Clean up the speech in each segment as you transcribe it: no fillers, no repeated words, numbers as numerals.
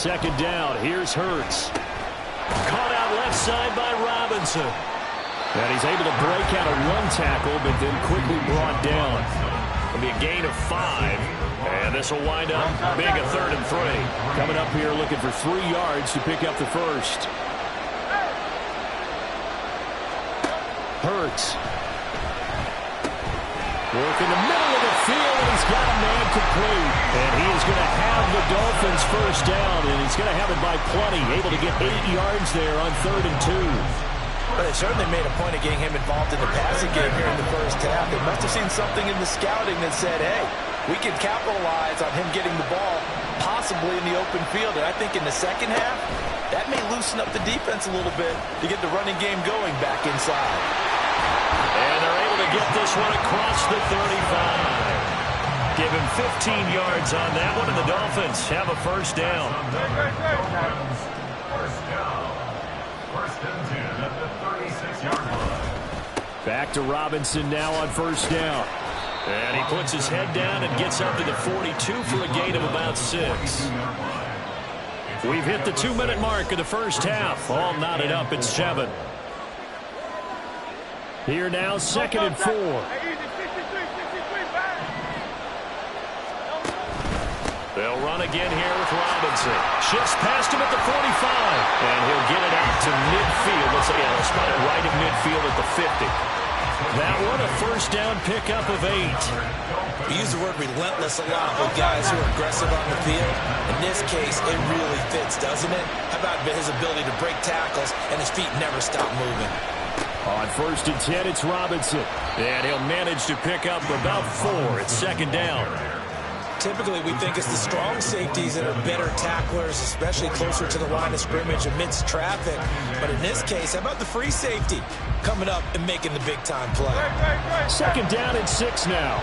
second down. Here's Hurts. Caught out left side by Robinson. And he's able to break out of one tackle, but then quickly brought down. It'll be a gain of 5. And this will wind up being a 3rd and 3. Coming up here looking for 3 yards to pick up the first. Hurts. Work in the middle of the field, and he's got a man complete. And he is going to have the Dolphins first down, and he's going to have it by plenty. Able to get 8 yards there on 3rd and 2. But they certainly made a point of getting him involved in the passing game here in the first half. They must have seen something in the scouting that said, hey, we can capitalize on him getting the ball possibly in the open field. And I think in the second half, that may loosen up the defense a little bit to get the running game going back inside. And they're able to get this one across the 35. Give him 15 yards on that one, and the Dolphins have a first down. Back to Robinson now on first down. And he puts his head down and gets up to the 42 for a gain of about 6. We've hit the 2-minute mark of the first half. All knotted up at 7. Here now, 2nd and 4. They'll run again here with Robinson. Shifts past him at the 45. And he'll get it out to midfield. Let's say a spot it right at midfield at the 50. That one a first down pickup of 8. We use the word relentless a lot with guys who are aggressive on the field. In this case, it really fits, doesn't it? How about his ability to break tackles and his feet never stop moving? On 1st and 10, it's Robinson. And he'll manage to pick up about 4. It's 2nd down. Typically, we think it's the strong safeties that are better tacklers, especially closer to the line of scrimmage amidst traffic. But in this case, how about the free safety coming up and making the big-time play? 2nd down and 6 now.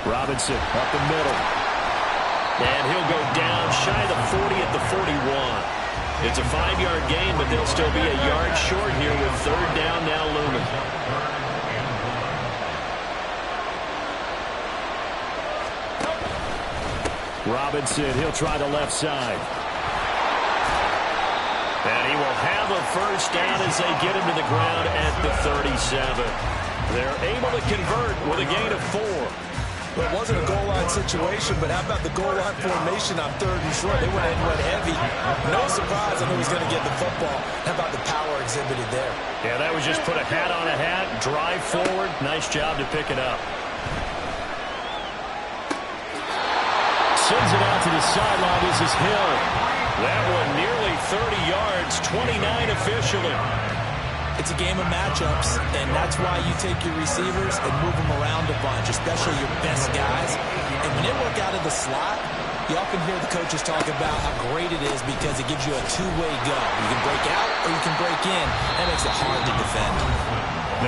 Robinson up the middle. And he'll go down shy of the 40 at the 41. It's a 5-yard gain, but they'll still be a yard short here with 3rd down now looming. Robinson, he'll try the left side. And he will have a first down as they get him to the ground at the 37. They're able to convert with a gain of 4. Well, it wasn't a goal line situation, but how about the goal line formation on 3rd and short? They went in and went heavy. No surprise on who was going to get the football. How about the power exhibited there? Yeah, that was just put a hat on a hat, drive forward. Nice job to pick it up. Sends it out to the sideline. This is Hill. That one nearly 30 yards, 29 officially. It's a game of matchups, and that's why you take your receivers and move them around a bunch, especially your best guys. And when they work out of the slot, you often hear the coaches talk about how great it is because it gives you a two-way go. You can break out or you can break in. That makes it hard to defend.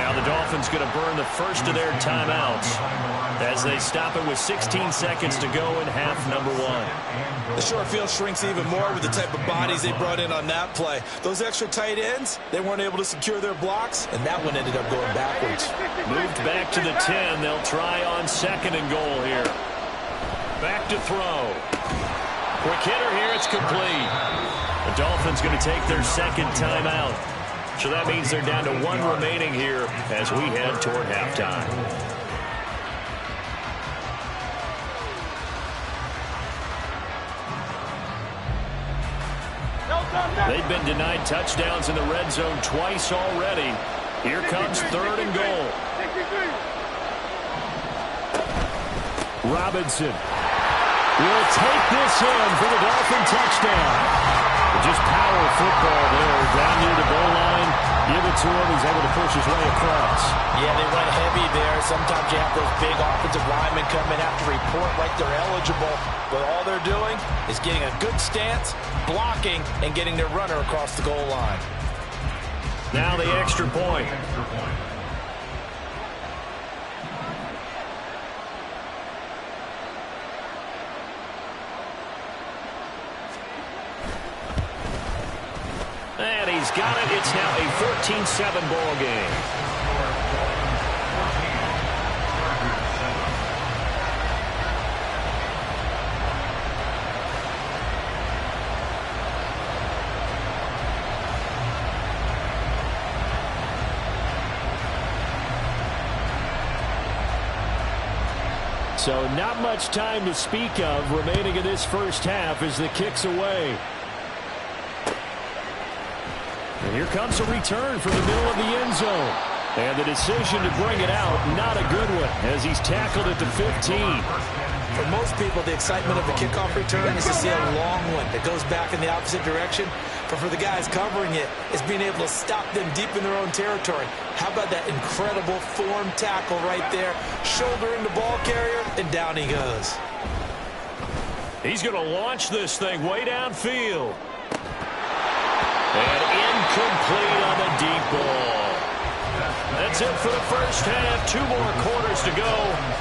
Now the Dolphins going to burn the first of their timeouts as they stop it with 16 seconds to go in half number 1. The short field shrinks even more with the type of bodies they brought in on that play. Those extra tight ends, they weren't able to secure their blocks, and that one ended up going backwards. Moved back to the 10. They'll try on 2nd and goal here. Back to throw. Quick hitter here. It's complete. The Dolphins going to take their 2nd timeout. So that means they're down to 1 remaining here as we head toward halftime. They've been denied touchdowns in the red zone twice already. Here comes 3rd and goal. Robinson will take this in for the Dolphin touchdown. Just power football there, down near the goal line. Give it to him. He's able to push his way across. Yeah, they went heavy there. Sometimes you have those big offensive linemen come in, have to report like they're eligible. But all they're doing is getting a good stance, blocking, and getting their runner across the goal line. Now the extra point. And he's got it. It's now a 14-7 ball game. So not much time to speak of remaining in this first half as the kick's away. And here comes a return from the middle of the end zone. And the decision to bring it out, not a good one, as he's tackled at the 15. For most people, the excitement of a kickoff return is to see a long one that goes back in the opposite direction. But for the guys covering it, it's being able to stop them deep in their own territory. How about that incredible form tackle right there? Shoulder in the ball carrier, and down he goes. He's going to launch this thing way downfield. And incomplete on the deep ball. That's it for the first half. 2 more quarters to go.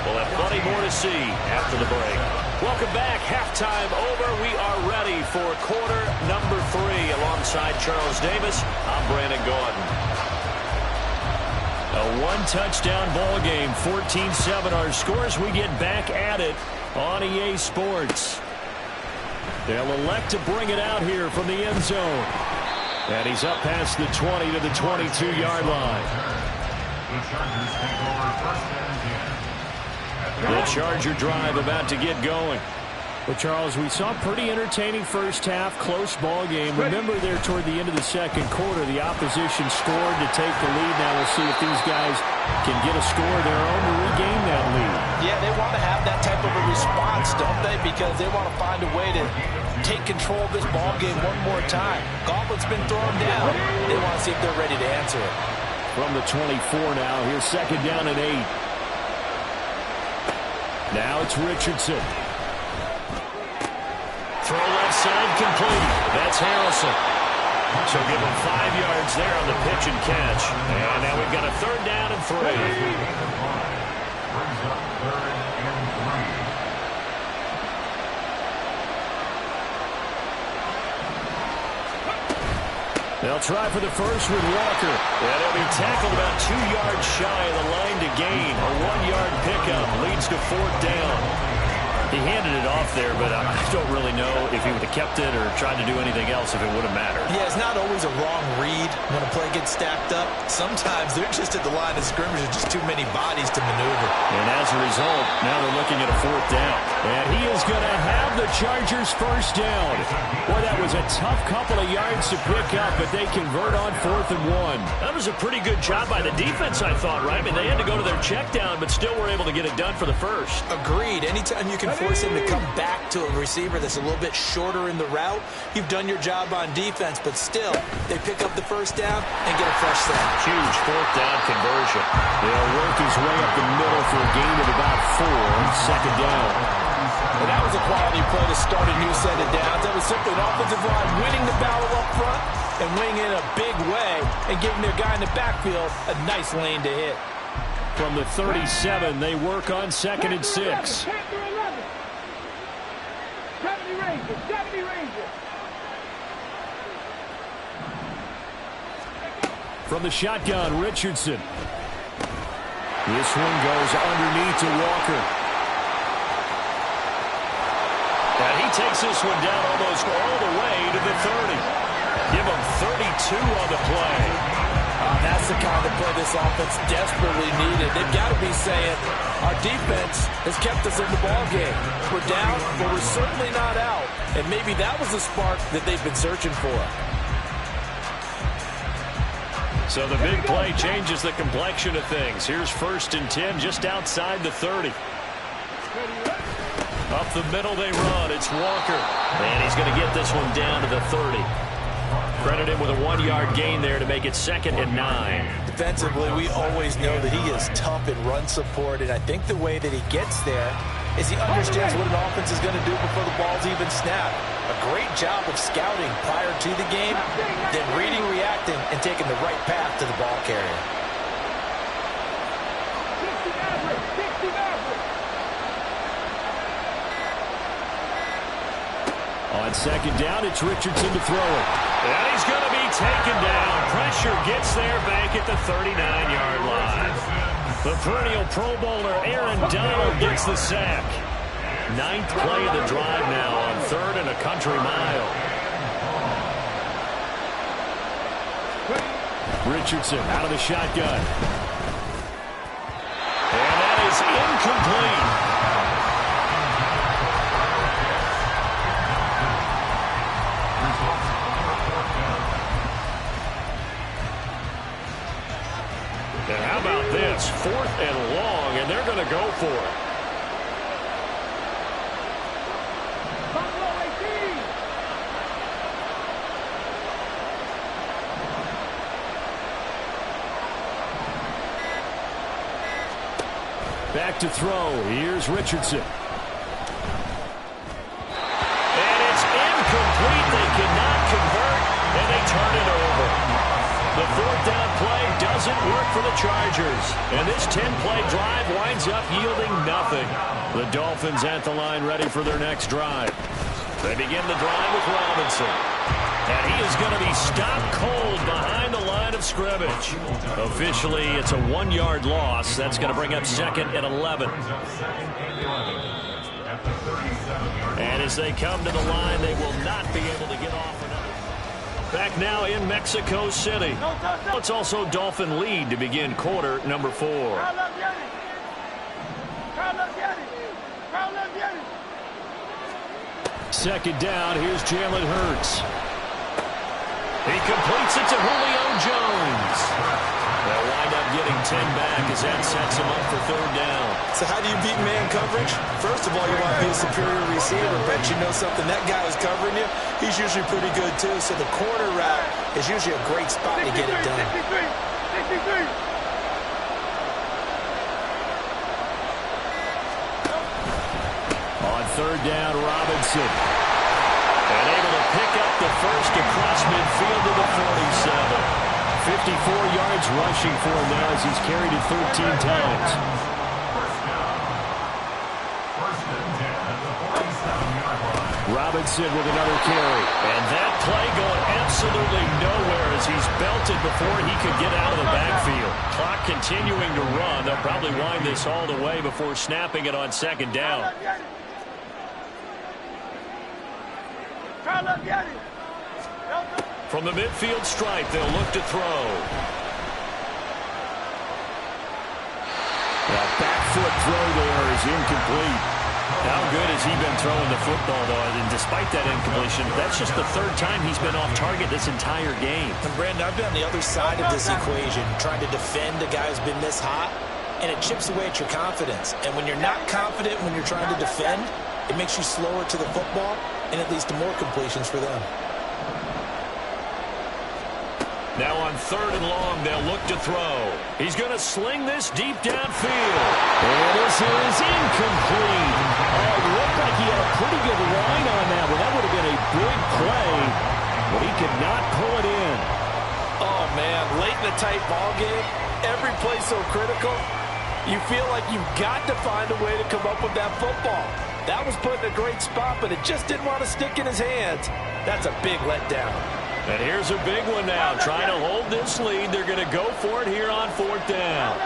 We'll have plenty more to see after the break. Welcome back. Halftime over. We are ready for quarter number 3. Alongside Charles Davis, I'm Brandon Graaand. A 1-touchdown ball game. 14-7 our scores. We get back at it on EA Sports. They'll elect to bring it out here from the end zone. And he's up past the 20 to the 22-yard line. The Charger drive about to get going. Well, Charles, we saw a pretty entertaining first half, close ball game. Remember there toward the end of the second quarter, the opposition scored to take the lead. Now we'll see if these guys can get a score of their own to regain that lead. Yeah, they want to have that type of a response, don't they? Because they want to find a way to take control of this ball game one more time. Gauntlet's been thrown down. They want to see if they're ready to answer it. From the 24 now, here's second down and 8. Now it's Richardson. Throw left side complete. That's Harrison. So give him 5 yards there on the pitch and catch. And now we've got a third down and 3. They'll try for the first with Walker. And he'll be tackled about 2 yards shy of the line to gain. A 1-yard pickup leads to fourth down. He handed it off there, but I don't really know if he would have kept it or tried to do anything else if it would have mattered. Yeah, it's not always a wrong read when a play gets stacked up. Sometimes they're just at the line of scrimmage with just too many bodies to maneuver. And as a result, now they're looking at a fourth down. And he is going to have the Chargers first down. Boy, that was a tough couple of yards to pick up, but they convert on 4th and 1. That was a pretty good job by the defense, I thought, right? I mean, they had to go to their check down, but still were able to get it done for the first. Agreed. Anytime you can force him to come back to a receiver that's a little bit shorter in the route, you've done your job on defense, but still, they pick up the first down and get a fresh set. Huge fourth down conversion. They'll work his way up the middle for a gain of about 4, second down. And that was a quality play to start a new set of downs. That was simply an offensive line winning the battle up front and winning in a big way and giving their guy in the backfield a nice lane to hit. From the 37, they work on 2nd and 6. From the shotgun, Richardson. This one goes underneath to Walker. And he takes this one down almost all the way to the 30. Give him 32 on the play. That's the kind of play this offense desperately needed. They've got to be saying, our defense has kept us in the ball game. We're down, but we're certainly not out. And maybe that was the spark that they've been searching for. So the big play changes the complexion of things. Here's 1st and 10 just outside the 30. Up the middle they run. It's Walker. And he's going to get this one down to the 30. Credit him with a 1-yard gain there to make it 2nd and 9. Defensively, we always know that he is tough in run support, and I think the way that he gets there is he understands what an offense is going to do before the ball's even snapped. A great job of scouting prior to the game, then reading, reacting, and taking the right path to the ball carrier. On 2nd down, it's Richardson to throw it. And he's going to be taken down. Pressure gets there back at the 39-yard line. The perennial Pro Bowler Aaron Donald gets the sack. 9th play of the drive now on 3rd and a country mile. Richardson out of the shotgun. And that is incomplete. And how about this? 4th and long, and they're going to go for it. Back to throw. Here's Richardson. And it's incomplete. They cannot convert, and they turn it over. The 4th down play doesn't work for the Chargers. And this 10-play drive winds up yielding nothing. The Dolphins at the line ready for their next drive. They begin the drive with Robinson. And he is going to be stopped cold behind the line of scrimmage. Officially, it's a 1-yard loss. That's going to bring up 2nd and 11. And as they come to the line, they will not be able to get off another. Back now in Mexico City. It's also Dolphin lead to begin quarter number 4. Second down, here's Jalen Hurts. He completes it to Julio Jones. They'll wind up getting 10 back as that sets him up for 3rd down. So how do you beat man coverage? First of all, you want to be a superior receiver. Bet you know something. That guy who's covering you, he's usually pretty good too. So the corner route is usually a great spot to get it done. 63. On 3rd down, Robinson. And able to pick up the first across midfield to the 47. 54 yards rushing for him now as he's carried it 13 times. Robinson with another carry. And that play going absolutely nowhere as he's belted before he could get out of the backfield. Clock continuing to run. They'll probably wind this all the way before snapping it on 2nd down. From the midfield stripe, they'll look to throw. That back foot throw there is incomplete. How good has he been throwing the football, though? And despite that incompletion, that's just the 3rd time he's been off target this entire game. And Brandon, I've been on the other side of this equation, trying to defend a guy who's been this hot, and it chips away at your confidence. And when you're not confident when you're trying to defend, it makes you slower to the football, and it leads to more completions for them. Now on 3rd and long, they'll look to throw. He's going to sling this deep downfield. And this is incomplete. Oh, it looked like he had a pretty good line on that one. That would have been a big play, but he could not pull it in. Oh, man, late in the tight ball game, every play so critical, you feel like you've got to find a way to come up with that football. That was put in a great spot, but it just didn't want to stick in his hands. That's a big letdown. And here's a big one now. Trying to hold this lead. They're going to go for it here on 4th down.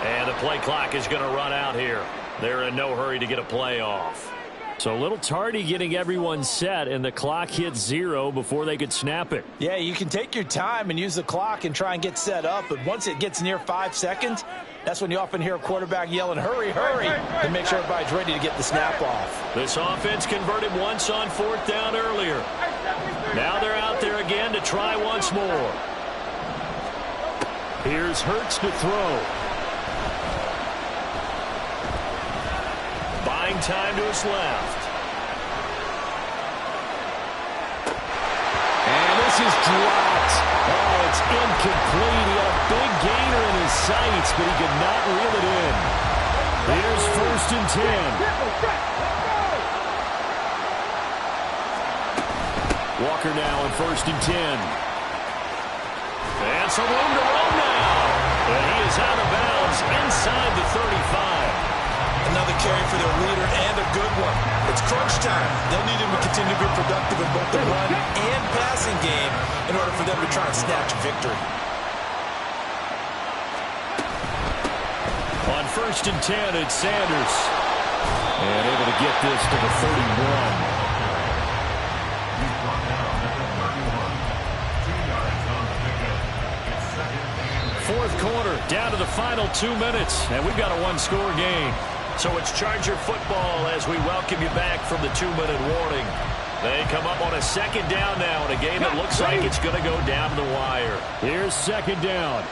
And the play clock is going to run out here. They're in no hurry to get a play off. So a little tardy getting everyone set, and the clock hits 0 before they could snap it. Yeah, you can take your time and use the clock and try and get set up, but once it gets near 5 seconds, that's when you often hear a quarterback yelling, hurry, hurry, to make sure everybody's ready to get the snap off. This offense converted once on 4th down earlier. Now they're out there again to try once more. Here's Hurts to throw. Buying time to his left. And this is dropped. Oh, it's incomplete. He had a big gainer in his sights, but he could not reel it in. Here's 1st and 10. Walker now in 1st and 10. And some room to run now. And he is out of bounds inside the 35. Another carry for their leader and a good one. It's crunch time. They'll need him to continue to be productive in both the run and passing game in order for them to try and snatch a victory. On 1st and 10, it's Sanders. And able to get this to the 31. Fourth quarter, down to the final 2 minutes, and we've got a one-score game. So it's Charger football as we welcome you back from the 2-minute warning. They come up on a second down now in a game that looks like it's going to go down the wire. Here's second down.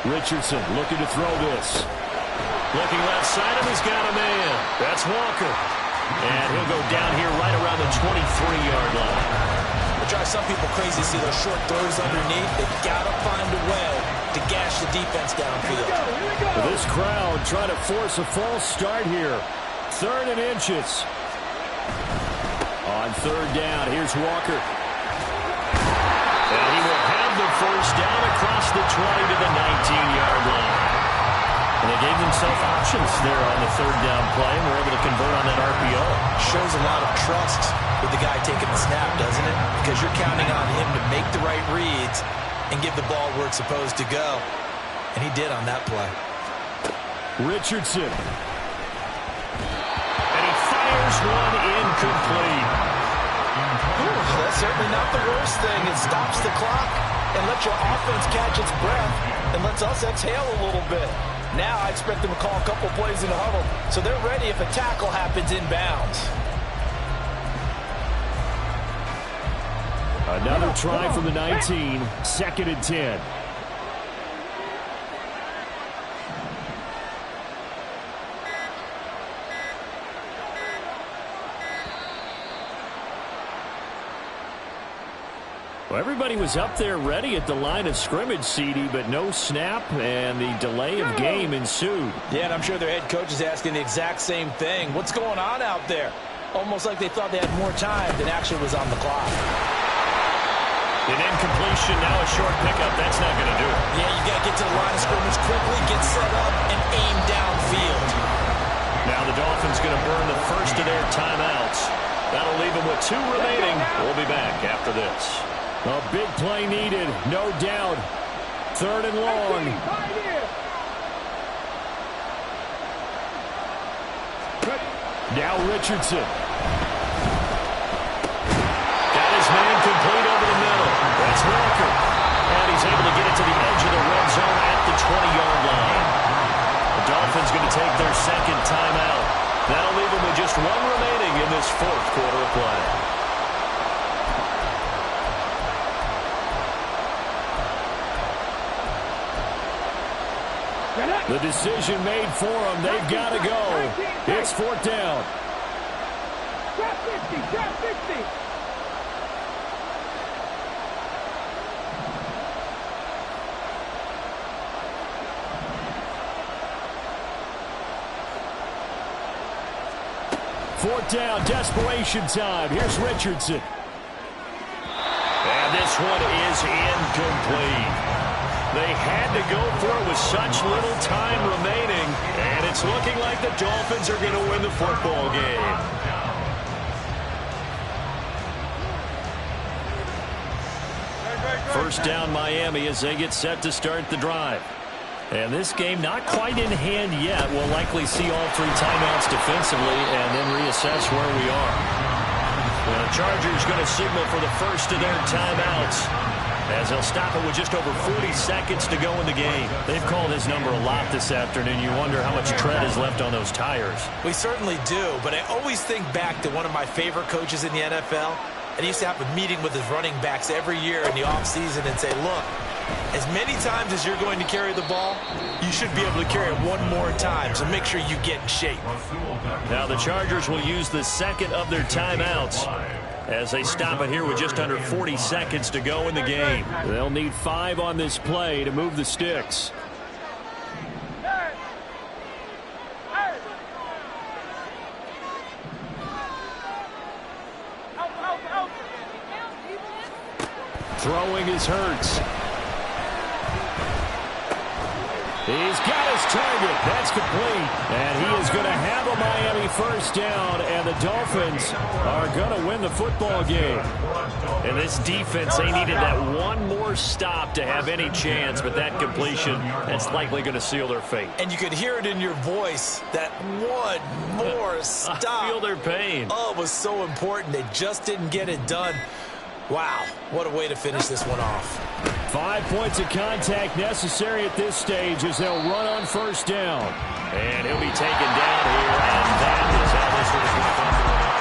Richardson looking to throw this. Looking left side, and he's got a man. That's Walker. And he'll go down here right around the 23-yard line. It drives some people crazy to see those short throws underneath. They've got to find a way to gash the defense downfield. This crowd trying to force a false start here. 3rd and inches. On 3rd down, here's Walker. And he will have the first down across the 20 to the 19-yard line. And they gave themselves options there on the 3rd down play and were able to convert on that RPO. Shows a lot of trust with the guy taking the snap, doesn't it? Because you're counting on him to make the right reads and give the ball where it's supposed to go. And he did on that play. Richardson. And he fires one incomplete. Ooh, that's certainly not the worst thing. It stops the clock and lets your offense catch its breath and lets us exhale a little bit. Now I expect them to call a couple plays in the huddle, so they're ready if a tackle happens inbounds. Another try from the 19, 2nd and 10. Well, everybody was up there ready at the line of scrimmage, CD, but no snap, and the delay of game ensued. Yeah, and I'm sure their head coach is asking the exact same thing. What's going on out there? Almost like they thought they had more time than actually was on the clock. An incompletion, now a short pickup. That's not going to do it. Yeah, you got to get to the line of scrimmage quickly, get set up, and aim downfield. Now the Dolphins going to burn the first of their timeouts. That'll leave them with 2 remaining. We'll be back after this. A big play needed, no doubt. 3rd and long. Now Richardson. Got his man complete over the middle. That's Walker. And he's able to get it to the edge of the red zone at the 20-yard line. The Dolphins going to take their 2nd timeout. That'll leave them with just 1 remaining in this 4th quarter of play. The decision made for them. They've got to go. It's 4th down. Drop 50, drop 50. Fourth down, desperation time. Here's Richardson. And this one is incomplete. They had to go for it with such little time remaining, and it's looking like the Dolphins are going to win the football game. First down, Miami, as they get set to start the drive. And this game not quite in hand yet. We'll likely see all 3 timeouts defensively and then reassess where we are. Well, the Chargers going to signal for the first of their timeouts, as they'll stop it with just over 40 seconds to go in the game. They've called his number a lot this afternoon. You wonder how much tread is left on those tires. We certainly do, but I always think back to one of my favorite coaches in the NFL. And he used to have a meeting with his running backs every year in the offseason and say, look, as many times as you're going to carry the ball, you should be able to carry it 1 more time, so make sure you get in shape. Now the Chargers will use the 2nd of their timeouts as they stop it here with just under 40 seconds to go in the game. They'll need 5 on this play to move the sticks. Throwing is Hurts. He's got his target. That's complete. And he is going to have a Miami first down, and the Dolphins are going to win the football game. And this defense, they needed that 1 more stop to have any chance, but that completion, that's likely going to seal their fate. And you could hear it in your voice, that 1 more stop. I feel their pain. Oh, it was so important. They just didn't get it done. Wow, what a way to finish this one off. 5 points of contact necessary at this stage as they'll run on first down. And he'll be taken down here, and that is how this one is going to come.